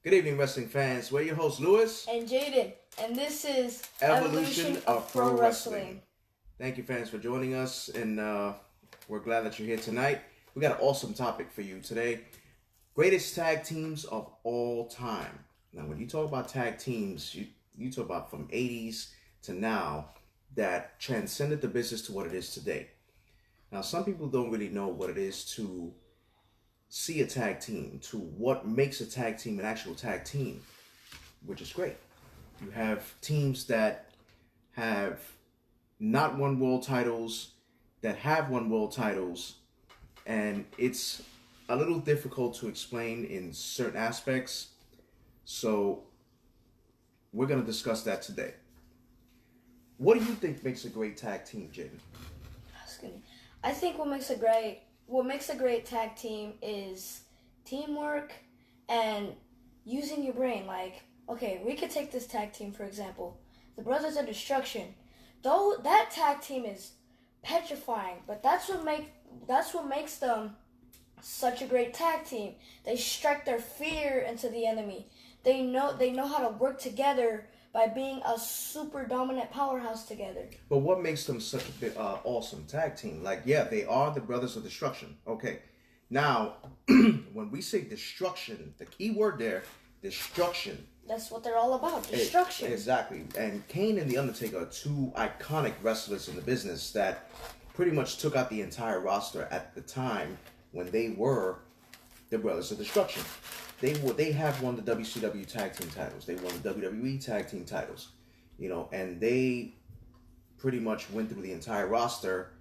Good evening, wrestling fans. We're your hosts, Lewis and Jaden, and this is Evolution of Pro Wrestling. Thank you, fans, for joining us, and we're glad that you're here tonight. We got an awesome topic for you today. Greatest tag teams of all time. Now, when you talk about tag teams, you talk about from 80s to now that transcended the business to what it is today. Now, some people don't really know what it is to see a tag team, to what makes a tag team an actual tag team, which is great. You have teams that have not won world titles, that have won world titles, and it's a little difficult to explain in certain aspects. So we're going to discuss that today. What do you think makes a great tag team, Jaden? I think what makes a great tag team is teamwork and using your brain. Like, okay, we could take this tag team for example, the Brothers of Destruction. Though that tag team is petrifying, but that's what makes them such a great tag team. They strike their fear into the enemy. They know how to work together by being a super dominant powerhouse together. But what makes them such a big, awesome tag team? Like, yeah, they are the Brothers of Destruction. Okay, now when we say destruction, the key word there, destruction. That's what they're all about, destruction. Exactly. And Kane and The Undertaker are two iconic wrestlers in the business that pretty much took out the entire roster at the time when they were the Brothers of Destruction. They have won the WCW tag team titles. They won the WWE tag team titles. And they pretty much went through the entire roster.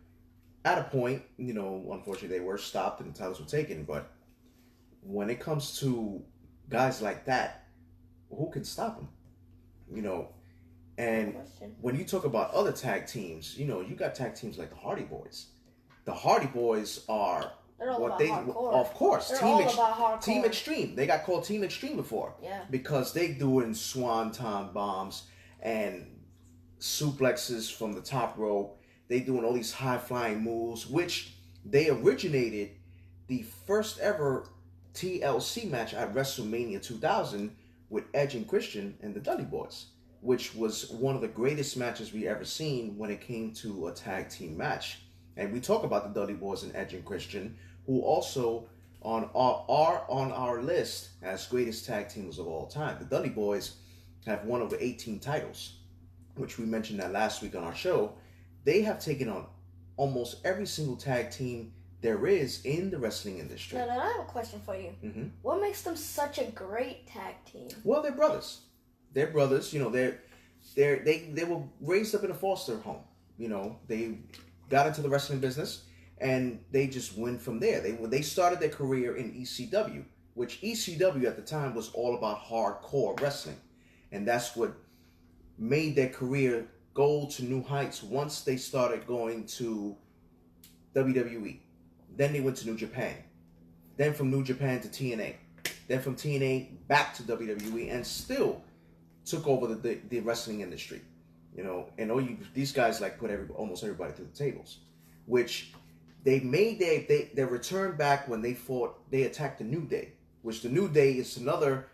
At a point, unfortunately they were stopped and the titles were taken. But when it comes to guys like that, who can stop them? And when you talk about other tag teams, you got tag teams like the Hardy Boys. The Hardy Boys are of course, Team Extreme. They got called Team Extreme before. Yeah. Because they doing swanton bombs and suplexes from the top rope. They doing all these high flying moves, which they originated the first ever TLC match at WrestleMania 2000 with Edge and Christian and the Dudley Boys, which was one of the greatest matches we ever seen when it came to a tag team match. And we talk about the Dudley Boys and Edge and Christian, who also are on our list as greatest tag teams of all time. The Dudley Boys have won over 18 titles, which we mentioned that last week on our show. They have taken on almost every single tag team there is in the wrestling industry. No, I have a question for you. Mm-hmm. What makes them such a great tag team? Well, they're brothers. They're brothers. They were raised up in a foster home. They got into the wrestling business, and they just went from there. They started their career in ECW, which ECW at the time was all about hardcore wrestling, and that's what made their career go to new heights once they started going to WWE. Then they went to New Japan. Then from New Japan to TNA. Then from TNA back to WWE, and still took over the wrestling industry. These guys put almost everybody through the tables, which they made their return back when they attacked the New Day, which the New Day is another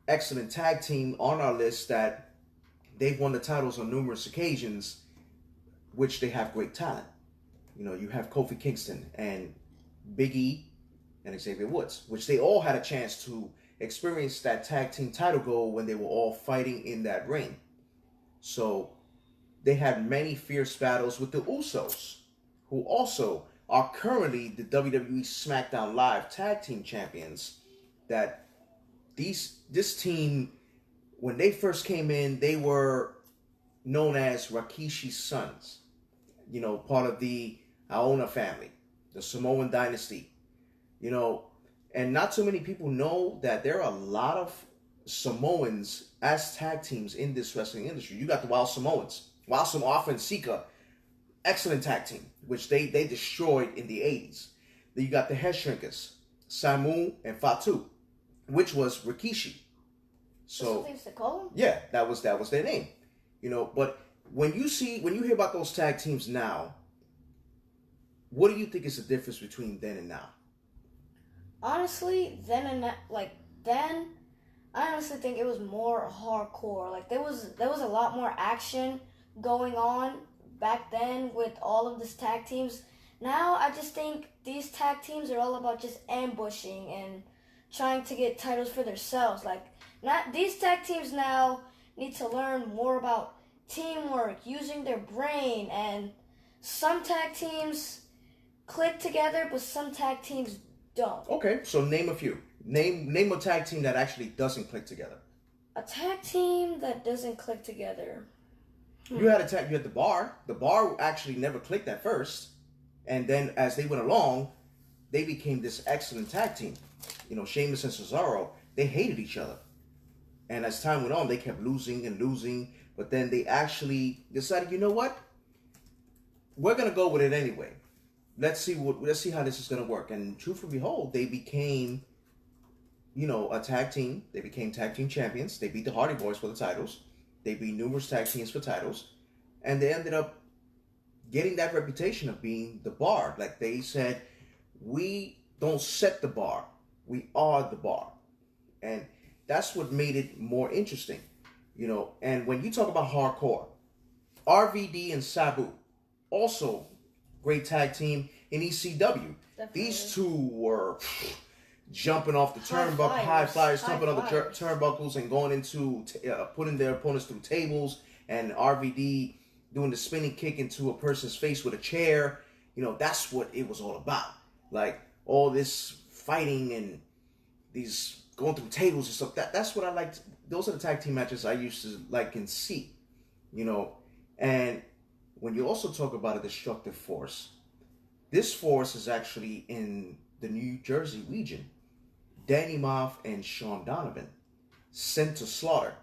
excellent tag team on our list that they've won the titles on numerous occasions, which they have great talent. You have Kofi Kingston and Big E and Xavier Woods, which they all had a chance to experience that tag team title goal when they were all fighting in that ring. So they had many fierce battles with the Usos, who also are currently the WWE SmackDown Live Tag Team Champions. That this team, when they first came in, they were known as Rikishi's sons. Part of the Aona family, the Samoan dynasty. And not too many people know that there are a lot of Samoans as tag teams in this wrestling industry. You got the Wild Samoans, Wild Samoa and Sika, excellent tag team, which they destroyed in the 80s. Then you got the Head Shrinkers, Samu and Fatu, which was Rikishi. So things to call them? Yeah, that was their name. But when you hear about those tag teams now, what do you think is the difference between then and now? Honestly, then I honestly think it was more hardcore. Like there was a lot more action going on back then with all of these tag teams. Now I just think these tag teams are all about just ambushing and trying to get titles for themselves. Like not these tag teams now need to learn more about teamwork, using their brain, and some tag teams click together, but some tag teams don't. Okay, so name a few. Name a tag team that actually doesn't click together. A tag team that doesn't click together. You had the Bar. The Bar actually never clicked at first, and then as they went along, they became this excellent tag team. You know, Sheamus and Cesaro, they hated each other, and as time went on, they kept losing and losing. But then they actually decided, you know what? We're gonna go with it anyway. Let's see how this is gonna work. And truth be behold, they became, you know, a tag team. They became tag team champions. They beat the Hardy Boys for the titles. They beat numerous tag teams for titles. And they ended up getting that reputation of being the Bar. Like they said, we don't set the bar. We are the bar. And that's what made it more interesting. You know, and when you talk about hardcore, RVD and Sabu, also great tag team in ECW. Definitely. These two were jumping off the turnbuckle, high flyers, jumping on the turnbuckles and going into, putting their opponents through tables, and RVD doing the spinning kick into a person's face with a chair. You know, that's what it was all about. Like, all this fighting and these going through tables and stuff. That's what I liked. Those are the tag team matches I used to like and see. You know, and when you also talk about a destructive force, this force is actually in the New Jersey region. Danny Moff and Sean Donovan, sent to slaughter.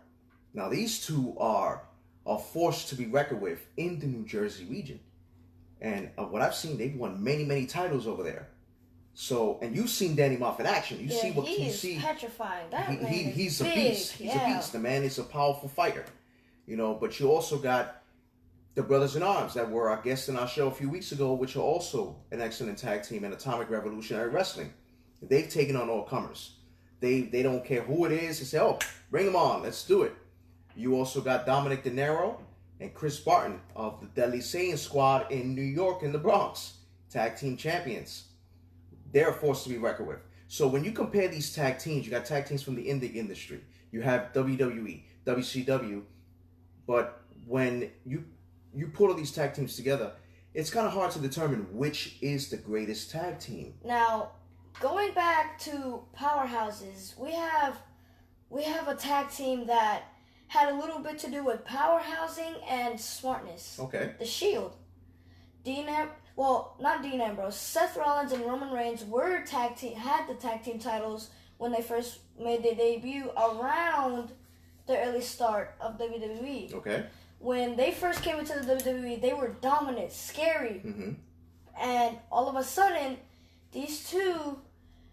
Now these two are a force to be reckoned with in the New Jersey region. And what I've seen, they've won many, many titles over there. So, and you've seen Danny Moff in action. You see what you see. He's petrifying. That man he's is a big. beast. He's a beast. The man is a powerful fighter. You know, but you also got the Brothers in Arms that were our guests in our show a few weeks ago, which are also an excellent tag team in Atomic Revolutionary Wrestling. They've taken on all comers. They don't care who it is. They say, oh, bring them on. Let's do it. You also got Dominic De Niro and Chris Barton of the Deadly Saiyan Squad in New York and the Bronx. Tag team champions. They're a force to be reckoned with. So when you compare these tag teams, you got tag teams from the indie industry. You have WWE, WCW. But when you put all these tag teams together, it's kind of hard to determine which is the greatest tag team. Now, going back to powerhouses, we have a tag team that had a little bit to do with powerhousing and smartness. Okay. The Shield. Not Dean Ambrose. Seth Rollins and Roman Reigns had the tag team titles when they first made their debut around the early start of WWE. Okay. When they first came into the WWE, they were dominant, scary. Mm-hmm. And all of a sudden, these two,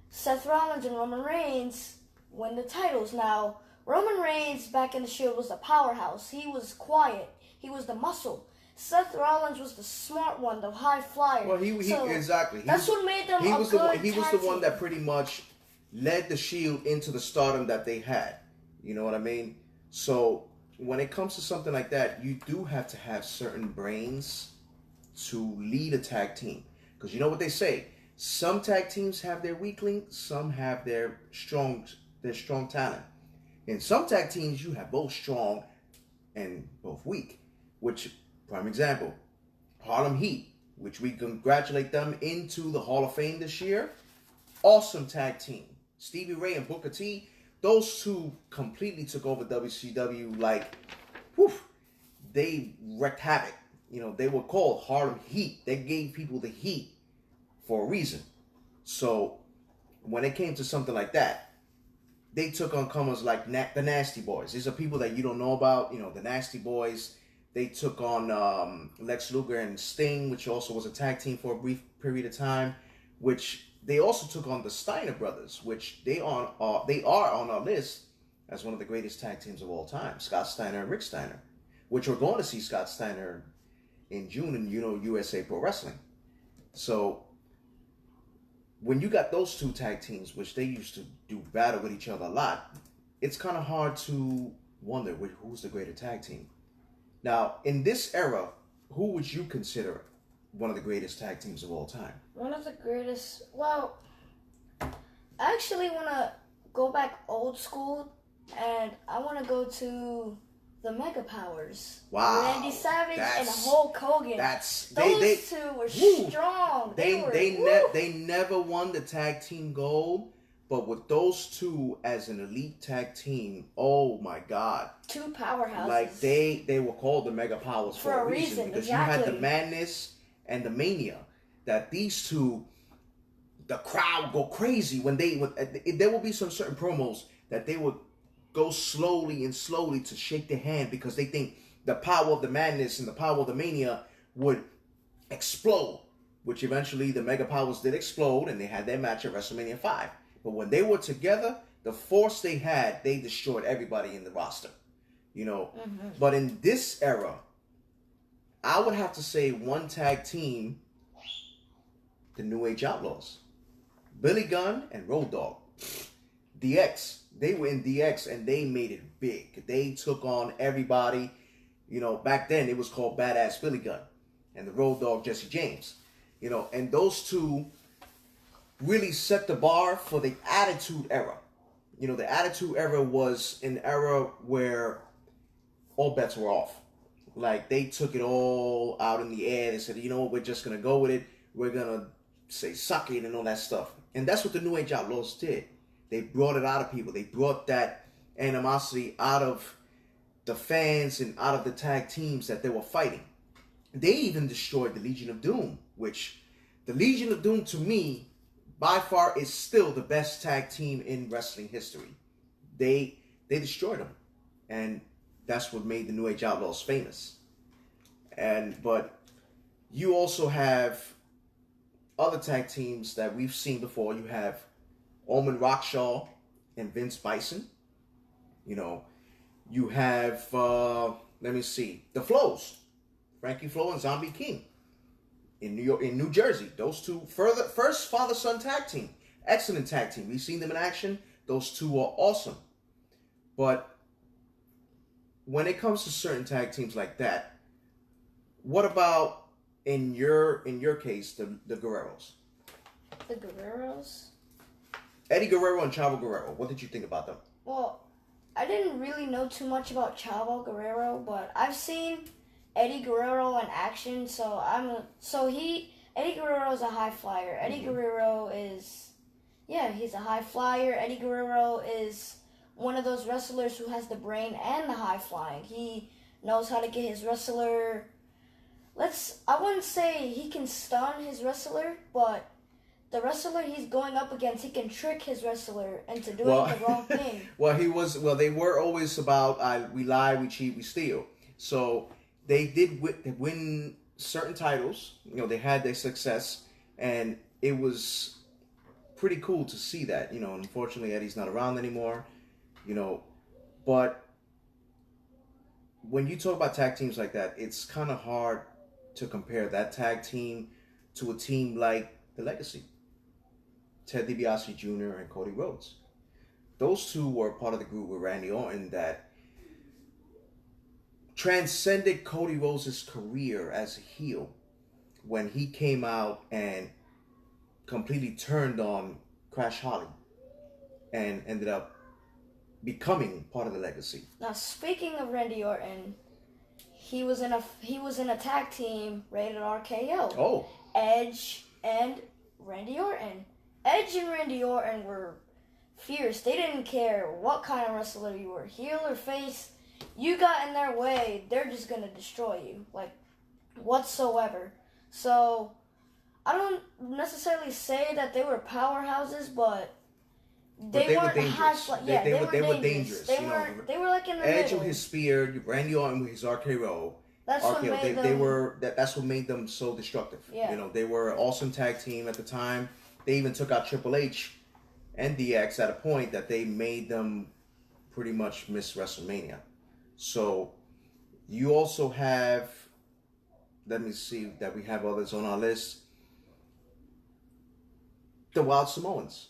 Seth Rollins and Roman Reigns, win the titles. Now, Roman Reigns back in the Shield was the powerhouse. He was quiet. He was the muscle. Seth Rollins was the smart one, the high flyer. Well, exactly. That's what made them He was the one team. that pretty much led the Shield into the stardom that they had. You know what I mean? So when it comes to something like that, you do have to have certain brains to lead a tag team. Because you know what they say, some tag teams have their weaklings, some have their strong talent. In some tag teams, you have both strong and both weak. Which, prime example, Harlem Heat, which we congratulate them into the Hall of Fame this year. Awesome tag team. Stevie Ray and Booker T, those two completely took over WCW like, they wreaked havoc. You know, they were called Harlem Heat. They gave people the heat for a reason. So when it came to something like that, they took on comers like the Nasty Boys. These are people that you don't know about. You know, the Nasty Boys. They took on Lex Luger and Sting, which also was a tag team for a brief period of time. Which they also took on the Steiner Brothers, which they are on our list as one of the greatest tag teams of all time. Scott Steiner and Rick Steiner, which we're going to see Scott Steiner in June in USA Pro Wrestling. So when you got those two tag teams, which they used to do battle with each other a lot, it's kind of hard to wonder who's the greater tag team. Now, in this era, who would you consider one of the greatest tag teams of all time? One of the greatest. Well, I actually want to go back old school, and I want to go to the Mega Powers. Wow, Randy Savage and Hulk Hogan. Those two were strong. They never won the tag team gold, but with those two as an elite tag team, oh my God. Two powerhouses. Like they were called the Mega Powers for a reason because exactly. you had the Madness and the Mania. That these two, the crowd go crazy when there will be some certain promos that they would go slowly to shake their hand because they think the power of the Madness and the power of the Mania would explode, which eventually the Mega Powers did explode and they had their match at WrestleMania 5. But when they were together, the force they had, they destroyed everybody in the roster. You know, but in this era, I would have to say one tag team, the New Age Outlaws. Billy Gunn and Road Dogg. DX. They were in DX and they made it big. They took on everybody. You know, back then it was called Badass Billy Gunn and the Road Dogg Jesse James. You know, and those two really set the bar for the Attitude Era. You know, the Attitude Era was an era where all bets were off. Like, they took it all out in the air. They said, you know what, we're just going to go with it. We're going to say suck it and all that stuff. And that's what the New Age Outlaws did. They brought it out of people. They brought that animosity out of the fans and out of the tag teams that they were fighting. They even destroyed the Legion of Doom, which the Legion of Doom, to me, by far is still the best tag team in wrestling history. They destroyed them. And that's what made the New Age Outlaws famous. But you also have other tag teams that we've seen before. You have Omen Rockshaw and Vince Bison. You know, you have, let me see, the Flows. Frankie Flo and Zombie King. In New Jersey. Those two, first father-son tag team. Excellent tag team. We've seen them in action. Those two are awesome. But when it comes to certain tag teams like that, what about in your case, the Guerreros? The Guerreros? Eddie Guerrero and Chavo Guerrero. What did you think about them? Well, I didn't really know too much about Chavo Guerrero, but I've seen Eddie Guerrero in action, Eddie Guerrero is a high flyer. Eddie Guerrero is, he's a high flyer. Eddie Guerrero is one of those wrestlers who has the brain and the high flying. He knows how to get his wrestler. I wouldn't say he can stun his wrestler, but the wrestler he's going up against, he can trick his wrestler into doing the wrong thing. They were always about, we lie, we cheat, we steal. So they did win certain titles. You know, they had their success, and it was pretty cool to see that. You know, unfortunately, Eddie's not around anymore. You know, but when you talk about tag teams like that, it's kind of hard to compare that tag team to a team like The Legacy. Ted DiBiase Jr. and Cody Rhodes. Those two were part of the group with Randy Orton that transcended Cody Rhodes' career as a heel when he came out and completely turned on Crash Holly and ended up becoming part of The Legacy. Now, speaking of Randy Orton, he was in a tag team rated RKO. Oh. Edge and Randy Orton. Edge and Randy Orton were fierce. They didn't care what kind of wrestler you were, heel or face. You got in their way, they're just going to destroy you, like, whatsoever. So, I don't necessarily say that they were powerhouses, but they were dangerous. They were dangerous. They were like in the Edge middle. with his spear, Randy Orton with his RKO. That's what made them. That's what made them so destructive. Yeah. You know, they were an awesome tag team at the time. They even took out Triple H and DX at a point that they made them pretty much miss WrestleMania. So you also have, let me see that we have others on our list. The Wild Samoans,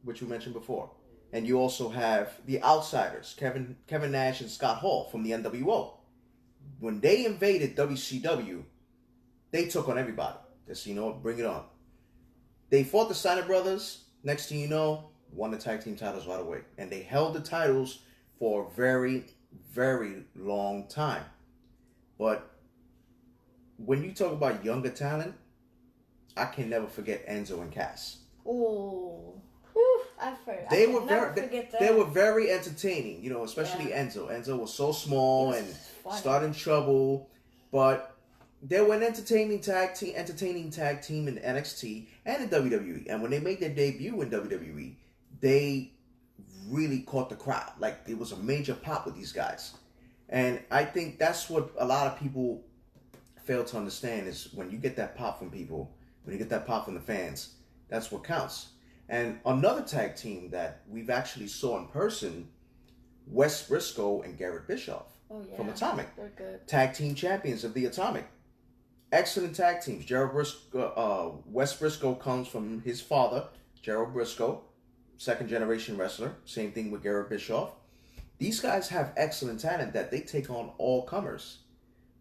which we mentioned before. And you also have the Outsiders, Kevin Nash and Scott Hall from the NWO. When they invaded WCW, they took on everybody. Just, bring it on. They fought the Steiner Brothers. Next thing you know, won the tag team titles right away. And they held the titles for a very, very long time. But when you talk about younger talent, I can never forget Enzo and Cass. Oh, I've heard. They were very entertaining, especially Enzo. Enzo was so small and started in trouble, but they were an entertaining tag team in NXT and in WWE. And when they made their debut in WWE, they really caught the crowd. Like, it was a major pop with these guys. And I think that's what a lot of people fail to understand is when you get that pop from people, when you get that pop from the fans, that's what counts. And another tag team that we've actually saw in person, Wes Briscoe and Garrett Bischoff from Atomic. They're good. Tag team champions of the Atomic. Excellent tag teams. Wes Briscoe comes from his father, Gerald Briscoe, second generation wrestler. Same thing with Garrett Bischoff. These guys have excellent talent that they take on all comers.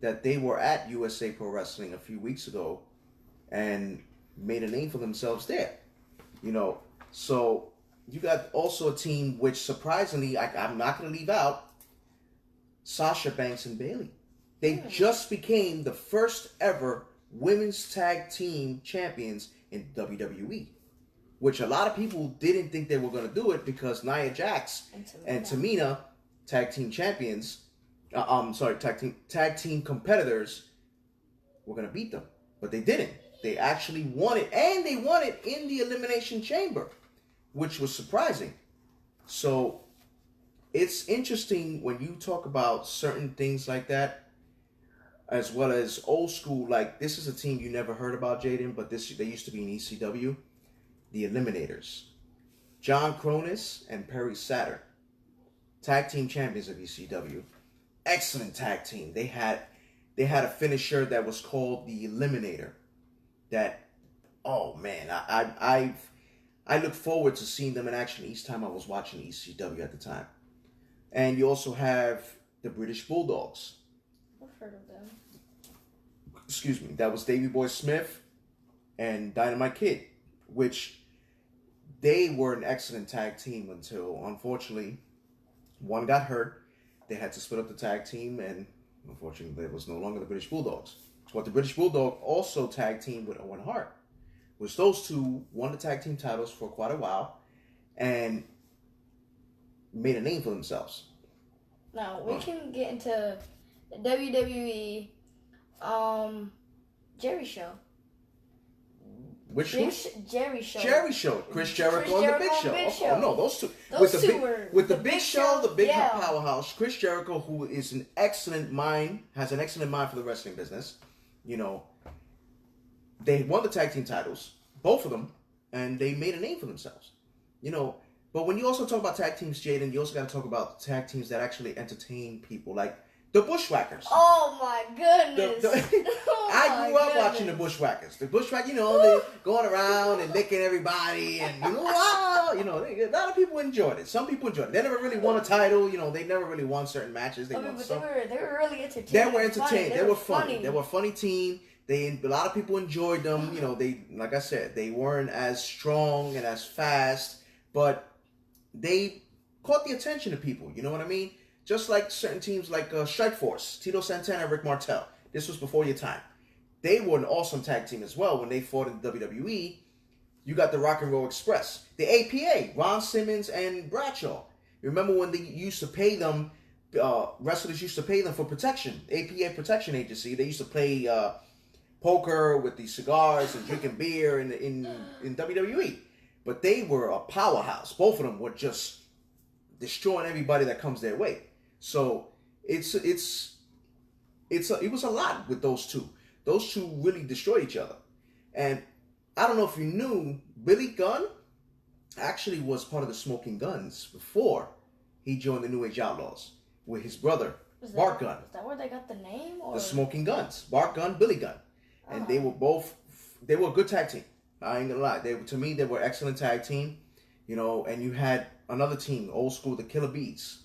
That they were at USA Pro Wrestling a few weeks ago and made a name for themselves there. So you got also a team which surprisingly, I'm not going to leave out, Sasha Banks and Bayley. They just became the first ever women's tag team champions in WWE, which a lot of people didn't think they were going to do it because Nia Jax and Tamina, tag team champions, tag team competitors, were going to beat them. But they didn't. They actually won it, and they won it in the Elimination Chamber, which was surprising. So it's interesting when you talk about certain things like that, as well as old school. Like, this is a team you never heard about, Jaden, but they used to be in ECW, the Eliminators. John Cronus and Perry Saturn, tag team champions of ECW. Excellent tag team. They had a finisher that was called the Eliminator. That, oh man, I look forward to seeing them in action each time I was watching ECW at the time. And you also have the British Bulldogs. I've heard of them. Excuse me. That was Davey Boy Smith and Dynamite Kid, which they were an excellent tag team until, unfortunately, one got hurt. They had to split up the tag team, and unfortunately, it was no longer the British Bulldogs. But the British Bulldog also tag teamed with Owen Hart, which those two won the tag team titles for quite a while and made a name for themselves. Now, we can get into WWE Jerry Show. Which Jerry Show. Jerry Show. Chris Jericho and the Big Show. Oh, no, those two. With the Big Show, the big powerhouse, Chris Jericho, who is has an excellent mind for the wrestling business. They won the tag team titles, both of them, and they made a name for themselves. But when you also talk about tag teams, Jaden, you also got to talk about tag teams that actually entertain people, like the Bushwhackers. Oh my goodness! I grew up watching the Bushwhackers. The Bushwhackers, they going around and licking everybody, and a lot of people enjoyed it. Some people enjoyed it. They never really won a title. They never really won certain matches. They won some. They were really entertaining. They were entertaining. They were funny. They were a funny team. A lot of people enjoyed them. They, like I said, they weren't as strong and as fast, but they caught the attention of people. You know what I mean? Just like certain teams like Strikeforce, Tito Santana and Rick Martel. This was before your time. They were an awesome tag team as well when they fought in WWE. You got the Rock and Roll Express. The APA, Ron Simmons and Bradshaw. Remember when they used to pay them, wrestlers used to pay them for protection. APA Protection Agency. They used to play poker with the cigars and drinking beer in WWE. But they were a powerhouse. Both of them were just destroying everybody that comes their way. So it was a lot with those two. Those two really destroyed each other. And I don't know if you knew, Billy Gunn actually was part of the Smoking Guns before he joined the New Age Outlaws with his brother, Bart Gunn. Is that where they got the name? Or? The Smoking Guns. Bart Gunn, Billy Gunn. And they were a good tag team. I ain't gonna lie. To me, they were an excellent tag team. And you had another team, old school, the Killer Bees.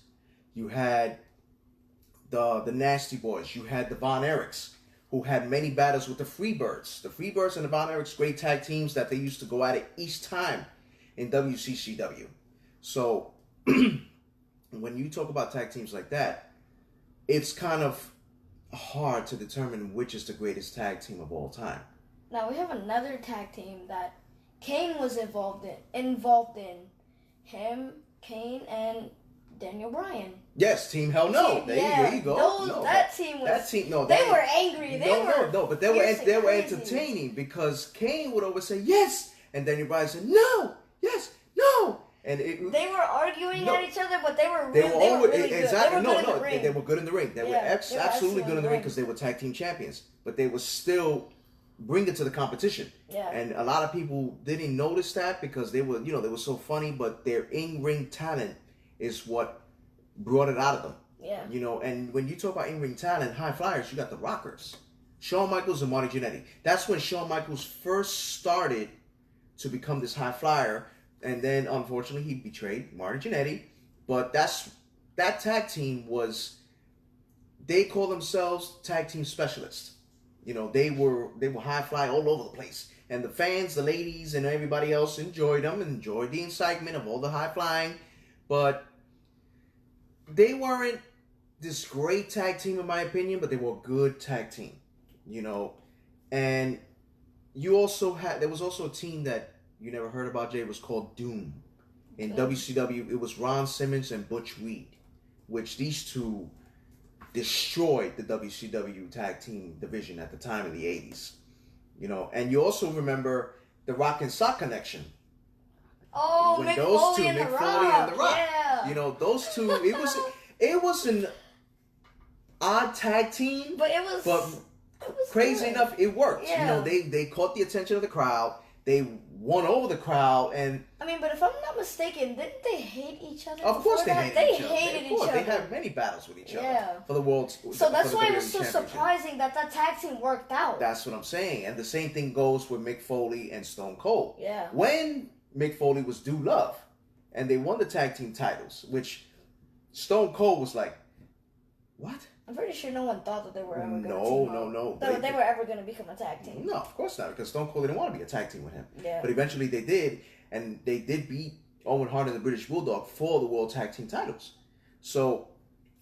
You had the Nasty Boys. You had the Von Erichs, who had many battles with the Freebirds. The Freebirds and the Von Erichs, great tag teams that they used to go at it each time in WCCW. So when you talk about tag teams like that, it's kind of hard to determine which is the greatest tag team of all time. Now we have another tag team that Kane was involved in. Him, Kane, and Daniel Bryan. Yes, Team Hell No. There you go. That team was. They were angry. But they were entertaining because Kane would always say yes, and Daniel Bryan said no, yes, no, and they were arguing at each other, but they were really good. Exactly. They were good in the ring. They were absolutely good in the ring because they were tag team champions, but they were still bring it to the competition. Yeah. And a lot of people didn't notice that because they were so funny, but their in-ring talent is what brought it out of them. Yeah. And when you talk about in-ring talent, high flyers, you got the Rockers. Shawn Michaels and Marty Jannetty. That's when Shawn Michaels first started to become this high flyer, and then unfortunately he betrayed Marty Jannetty. But that tag team they call themselves tag team specialists. They were high fly all over the place. And the fans, the ladies, and everybody else enjoyed them, enjoyed the excitement of all the high flying. But they weren't this great tag team in my opinion, but they were a good tag team. And there was also a team that you never heard about, Jay. It was called Doom. In WCW, it was Ron Simmons and Butch Reed, which these two destroyed the WCW tag team division at the time in the 80s. And you also remember the Rock and Sock connection. Oh, when Mick those Foley two, and Mick the Foley Rock. and the Rock. Yeah. Those two, it was an odd tag team. But it was crazy good. enough, it worked. Yeah. They caught the attention of the crowd. They won over the crowd, and but if I'm not mistaken, didn't they hate each other? Of course they hated each other. Hated each other. They had many battles with each other for the world. So that's why it was so surprising that tag team worked out. That's what I'm saying. And the same thing goes with Mick Foley and Stone Cold. Yeah. When Mick Foley was Dude Love, and they won the tag team titles, which Stone Cold was like, what? I'm pretty sure no one thought that they were ever going to No. They were ever going to become a tag team. No, of course not, because Stone Cold didn't want to be a tag team with him. Yeah. But eventually they did, and they did beat Owen Hart and the British Bulldog for the World Tag Team titles. So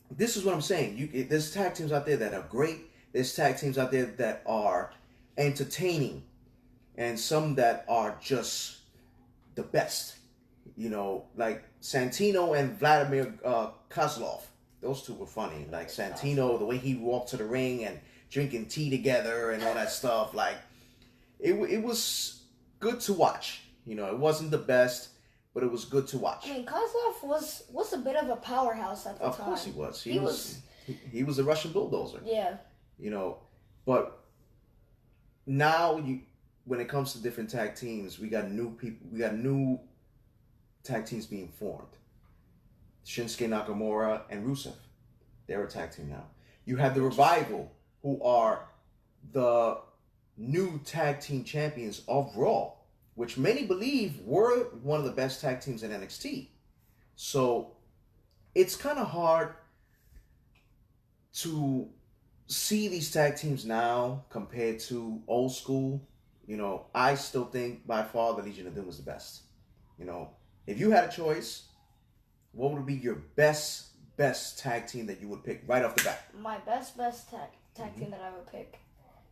this is what I'm saying. There's tag teams out there that are great. There's tag teams out there that are entertaining, and some that are just the best. Like Santino and Vladimir Kozlov. Those two were funny. Like Santino, the way he walked to the ring and drinking tea together and all that stuff. Like, it was good to watch. It wasn't the best, but it was good to watch. Kozlov was a bit of a powerhouse at the time. Of course he was. He was a Russian bulldozer. Yeah. But now when it comes to different tag teams, we got new people. We got new tag teams being formed. Shinsuke Nakamura and Rusev. They're a tag team now. You have the Revival, who are the new tag team champions of Raw, which many believe were one of the best tag teams in NXT. So it's kind of hard to see these tag teams now compared to old school. I still think by far the Legion of Doom was the best. If you had a choice, what would be your best tag team that you would pick right off the bat? My best tag team that I would pick.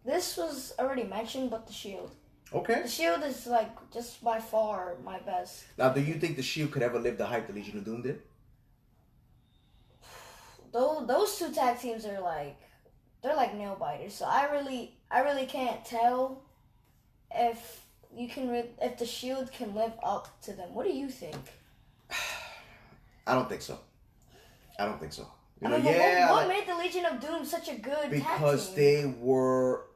This was already mentioned, but the Shield. Okay. The Shield is just by far my best. Now, do you think the Shield could ever live the hype the Legion of Doom did? Those two tag teams are they're like nail biters. So I really can't tell if the Shield can live up to them. What do you think? I don't think so. What made the Legion of Doom such a good tag team? Because they were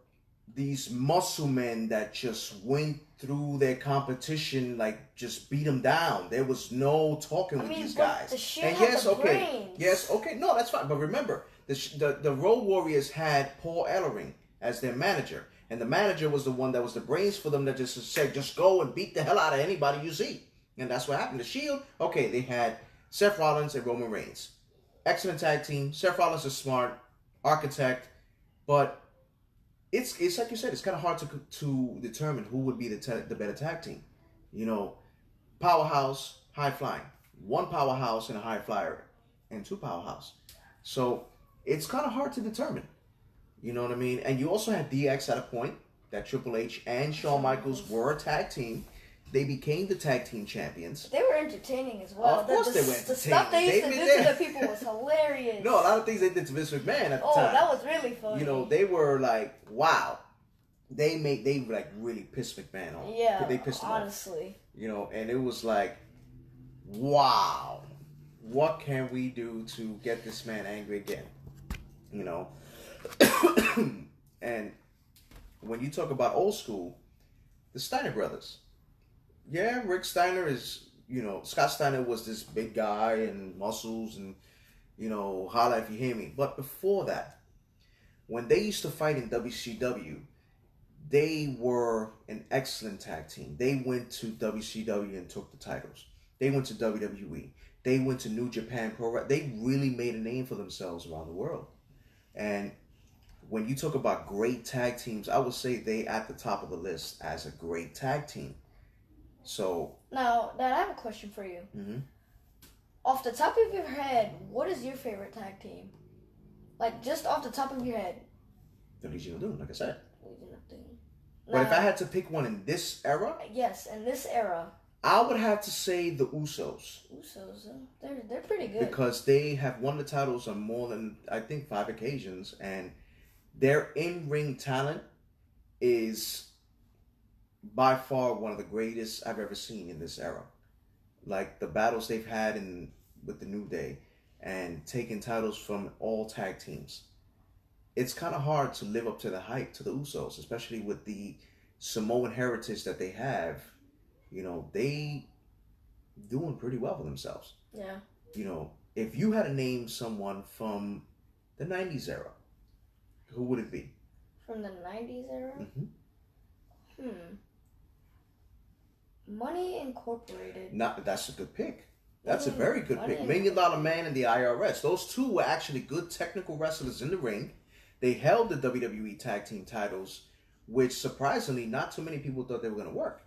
these muscle men that just went through their competition, just beat them down. There was no talking with these guys. The Shield had the brains. Yes, okay, no, that's fine. But remember, the Road Warriors had Paul Ellering as their manager, and the manager was the one that was the brains for them that just said, just go and beat the hell out of anybody you see. And that's what happened. The Shield, okay, they had Seth Rollins and Roman Reigns. Excellent tag team. Seth Rollins is smart, architect, but it's like you said, it's kind of hard to determine who would be the better tag team. You know, powerhouse, high flying. One powerhouse and a high flyer, and two powerhouse. So it's kind of hard to determine. You know what I mean? And you also had DX at a point that Triple H and Shawn Michaels were a tag team. They became the tag team champions. They were entertaining as well. Of course they were entertaining. The stuff they used to do to the people was hilarious. No, a lot of things they did to Vince McMahon at the time. Oh, that was really funny. You know, they were like, wow. They like really pissed McMahon off. Yeah, they pissed him honestly. off. You know, and it was like, wow. What can we do to get this man angry again? You know? And when you talk about old school, the Steiner brothers. Yeah, Rick Steiner is, you know, Scott Steiner was this big guy and muscles and, you know, holla if you hear me. But before that, when they used to fight in WCW, they were an excellent tag team. They went to WCW and took the titles. They went to WWE. They went to New Japan Pro Wrestling. They really made a name for themselves around the world. And when you talk about great tag teams, I would say they at the top of the list as a great tag team. So now, Dad, I have a question for you. Mm-hmm. Off the top of your head, what is your favorite tag team? Like, just off the top of your head. The Legion of Doom, like I said. Legion of Doom. But if I had to pick one in this era, yes, in this era, I would have to say the Usos. Usos, they're pretty good because they have won the titles on more than I think 5 occasions, and their in-ring talent is by far one of the greatest I've ever seen in this era. Like the battles they've had with the New Day and taking titles from all tag teams. It's kind of hard to live up to the hype to the Usos, especially with the Samoan heritage that they have. You know, they doing pretty well for themselves. Yeah. You know, if you had to name someone from the 90s era, who would it be? From the 90s era? Mm-hmm. Money Incorporated. That's a good pick. That's a very good pick. $1 Million Man and the IRS. Those two were actually good technical wrestlers in the ring. They held the WWE Tag Team titles, which surprisingly, not too many people thought they were going to work.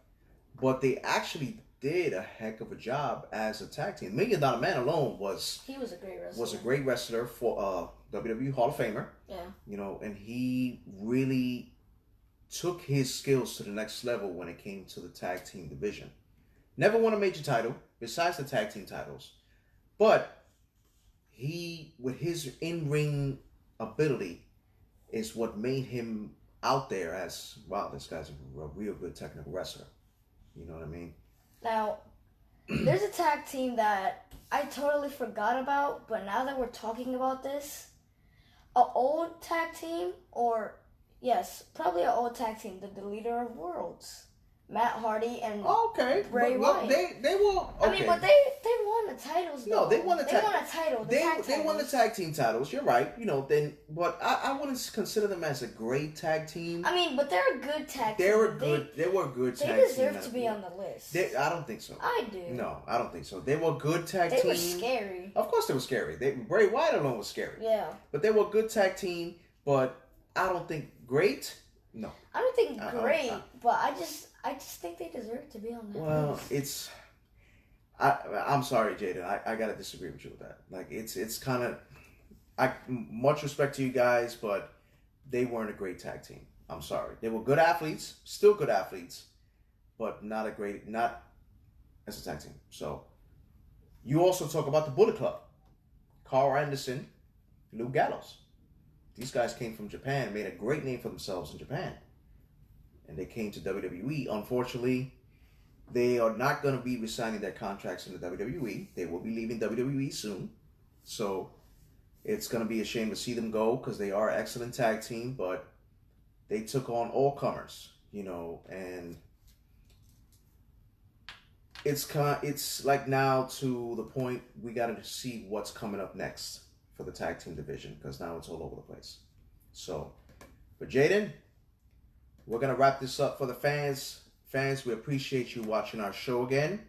But they actually did a heck of a job as a tag team. $1 Million Man alone he was a great wrestler. Was a great wrestler for WWE Hall of Famer. Yeah. You know, and he really took his skills to the next level when it came to the tag team division. Never won a major title besides the tag team titles, but he, with his in-ring ability, is what made him out there as, wow, this guy's a real good technical wrestler. You know what I mean? Now, there's a tag team that I totally forgot about, but now that we're talking about this, an old tag team, or yes, probably an old tag team, the Deleter of Worlds. Matt Hardy and Bray Wyatt. They were okay. I mean, but they won the titles. Though. No, they won the title. They won the tag team titles. You're right. You know, but I wouldn't consider them as a great tag team. I mean, but they're a good tag team. They were a good tag team. They deserve to be on the list. I don't think so. I do. No, I don't think so. They were a good tag team. They were scary. Of course, they were scary. Bray Wyatt alone was scary. Yeah. But they were a good tag team. But I don't think great. No. I don't think great, but I just think they deserve to be on that it's. list. I'm sorry, Jaden. I gotta disagree with you with that. Like it's kind of. Much respect to you guys, but they weren't a great tag team. I'm sorry. They were good athletes, still good athletes, but not as a tag team. So, you also talk about the Bullet Club, Carl Anderson, Luke Gallows. These guys came from Japan and made a great name for themselves in Japan. And they came to WWE. Unfortunately, they are not going to be resigning their contracts in the WWE. They will be leaving WWE soon. So it's going to be a shame to see them go because they are an excellent tag team, but they took on all comers, you know, and it's like now to the point we got to see what's coming up next for the tag team division because now it's all over the place. So, but Jaden, we're going to wrap this up for the fans. Fans, we appreciate you watching our show again.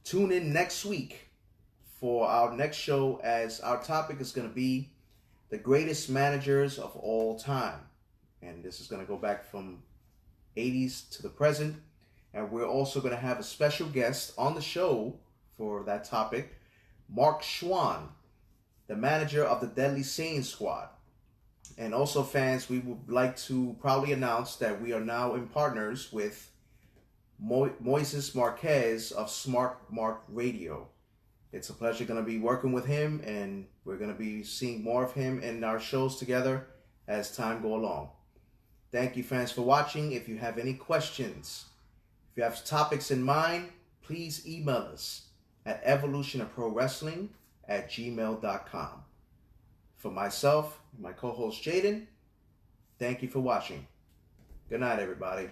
tune in next week for our next show, as our topic is going to be the greatest managers of all time. And this is going to go back from 80s to the present. And we're also going to have a special guest on the show for that topic, Mark Schwann, the manager of the Deadly Sayings Squad. And also, fans, we would like to proudly announce that we are now in partners with Moises Marquez of Smart Mark Radio. It's a pleasure going to be working with him, and we're going to be seeing more of him in our shows together as time go along. Thank you, fans, for watching. If you have any questions, if you have topics in mind, please email us at evolutionofprowrestling@gmail.com. For myself, my co-host Jaden, thank you for watching. Good night, everybody.